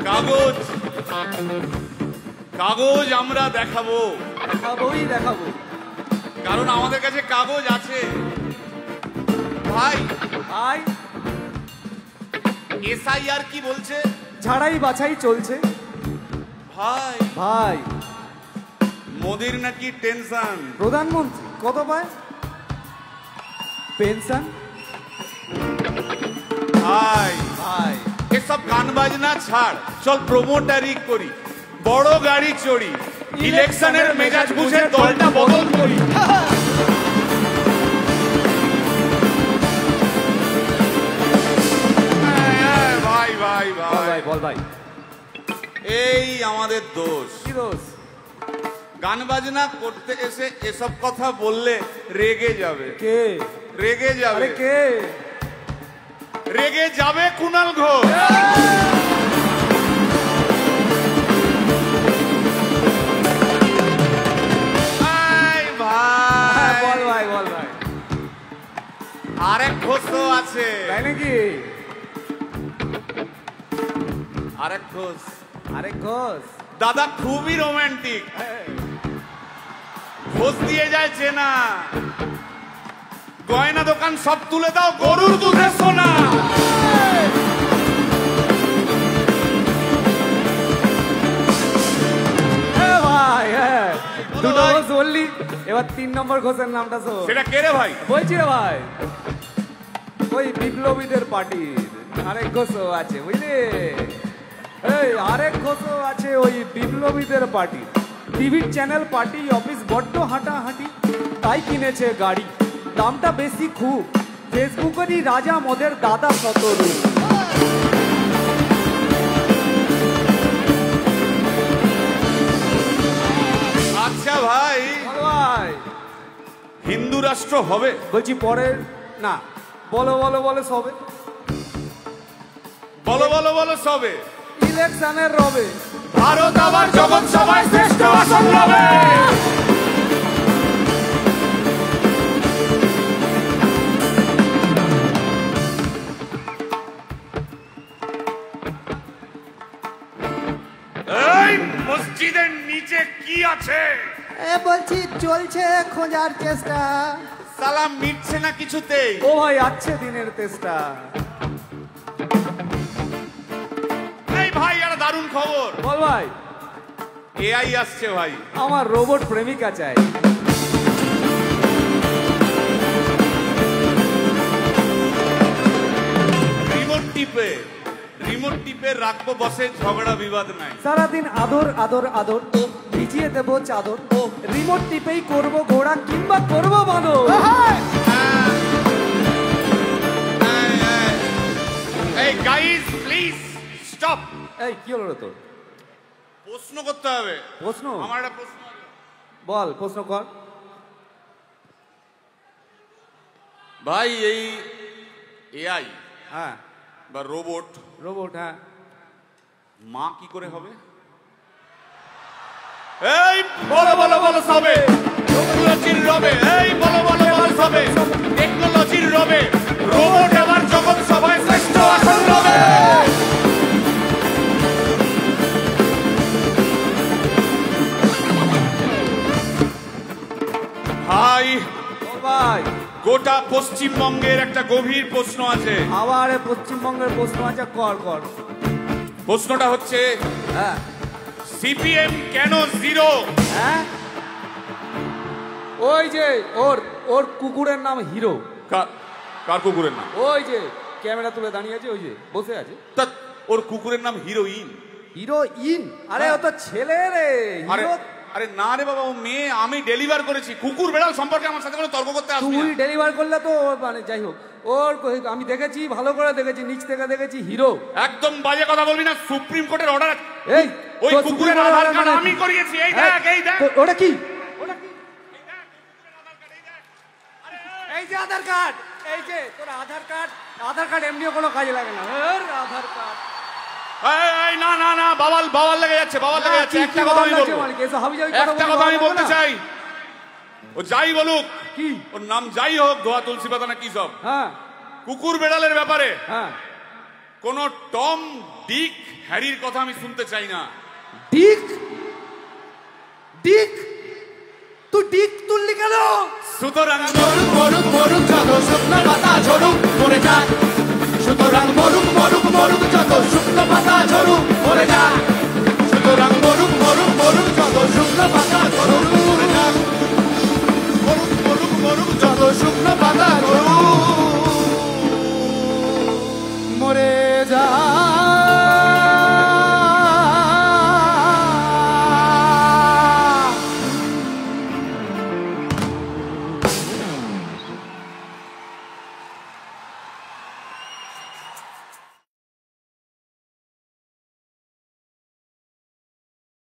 কাগজ কাগজ আমরা দেখাবো, দেখাবো, কারণ আমাদের কাছে কাগজ আছে। ভাই ভাই এসআইআর কি বলছে? ঝাড়াই বাছাই চলছে। ভাই ভাই মোদির নাকি টেনশন। প্রধানমন্ত্রী কত পায় পেনশন? ভাই ভাই এসব গান বাজনা ছাড়, চল প্রমোটারি করি, বড় গাড়ি চড়ি, ইলেকশনের মেজাজ বুঝে দলটা বদল করি। ভাই ভাই ভাই বল ভাই, এই আমাদের দোষ। কি দোষ? গান বাজনা করতে এসে এসব কথা বললে রেগে যাবে। কে রেগে যাবে? আরে কে রেগে যাবে? কুণাল ঘোষ। বল ভাই, বল ভাই। আরেক ঘোষ তো আছে, তাই নাকি? আরেক ঘোষ। আরেক ঘোষ দাদা খুবই রোমান্টিক, ঘোষ দিয়ে যায় চেনা, গয়না দোকান সব তুলে দাও, গরুর দুধের সোনা। ভাই দুটো ঘোষ বললি, এবার 3 নম্বর ঘোষের নামটা শোন। সেটা কে রে ভাই? বলছি রে ভাই, ওই বিপ্লবীদের পার্টির আরেক ঘোষও আছে, বুঝলি? এই আরেক ঘোষও আছে ওই বিপ্লবীদের পার্টি। টিভির চ্যানেল পার্টি অফিস বড্ড হাঁটাহাঁটি, তাই কিনেছে গাড়ি, দামটা বেশি খুব, ফেসবুকেরই রাজা মদের দাদা শতরূপ। আচ্ছা ভাই, ভাই হিন্দু রাষ্ট্র হবে? বলছি পরে না, বলো বলো বলো সবে, বলো বলো বলো সবে, ইলেকশনের রবে ভারত আবার জগৎ সভায় শ্রেষ্ঠ আসন লবে। এই মসজিদের নিচে কি আছে? বলছি চলছে খোঁজার চেষ্টা। সালাম মিটছে না কিছুতেই। ও ভাই আছে দিনের চেষ্টা। এই ভাই একটা দারুণ খবর। বল ভাই। এআই আসছে ভাই। আমার রোবট প্রেমিকা চাই। রিমোট টিপে রাখবো বসে, ঝগড়া বিবাদ নাই। সারাদিন আদর আদর আদর, ভিজিয়ে দেবো চাদর, রিমোট টিপেই করবো ঘোড়া কিংবা করবো বাঁদর। এই গাইস প্লিজ স্টপ। এই কি হলো তোর? প্রশ্ন করতে হবে। প্রশ্ন? আমার একটা প্রশ্ন। বল প্রশ্ন কর ভাই। এই এআই হ্যাঁ বা রোবট, হ্যাঁ, মা কি করে হবে? এই বলো বলো বলো সবে, টেকনোলজির রবে। এই বলো বলো বলো সবে, টেকনোলজির রবে, রোবট আবার জগৎ সভায় শ্রেষ্ঠ আসন লবে। ভাই ভাই গোটা পশ্চিমবঙ্গের একটা গভীর প্রশ্ন আছে। আবার পশ্চিমবঙ্গের প্রশ্ন আছে, কর কর। প্রশ্নটা হচ্ছে, হ্যাঁ সিপিএম কেন জিরো? হ্যাঁ, ওই যে ওর কুকুরের নাম হিরো। কার কুকুরের নাম? ওই যে ক্যামেরা তুলে দাঁড়িয়ে আছে, ওই যে বসে আছে। তা ওর কুকুরের নাম হিরোইন। হিরোইন? আরে ও তো ছেলে রে। হিরো? আরে না রে বাবা, ও মেয়ে। আমি ডেলিভার করেছি। কুকুর বেড়াল সম্পর্কে আমার সাথে কোনো তর্ক করতে আসবি না। তুই ডেলিভার করলে তো মানে যাই হোক, আমি দেখেছি, ভালো করে দেখেছি, নিচ থেকে দেখেছি, হিরো। একদম বাজে কথা বলবি না, সুপ্রিম কোর্টের অর্ডার আছে। এই ওই কুকুরের আধার কার্ড আমি করিয়েছি। এই দেখ, এই দেখ। ওটা কি? এই যে আধার কার্ড, এই যে তোর আধার কার্ড এমনিও কোনো কাজে লাগে না। আধার কার্ড না না না, বাবাল লেগে যাচ্ছে, বাবাল লেগে যাচ্ছে। একটা কথা আমি বলতে চাই, ও যাই বলুক, কি ওর নাম যাই হোক, ধোয়া তুলসী পাতা না কি সব, হ্যাঁ, কুকুর বেড়ালের ব্যাপারে হ্যাঁ, কোন টম ডিক হ্যারির কথা আমি শুনতে চাই না। ডিক ডিক তুই ডিক তুললি কেন? সুতরাং মরুক মরুক মরুক যত শুকনো পাতা ঝরুক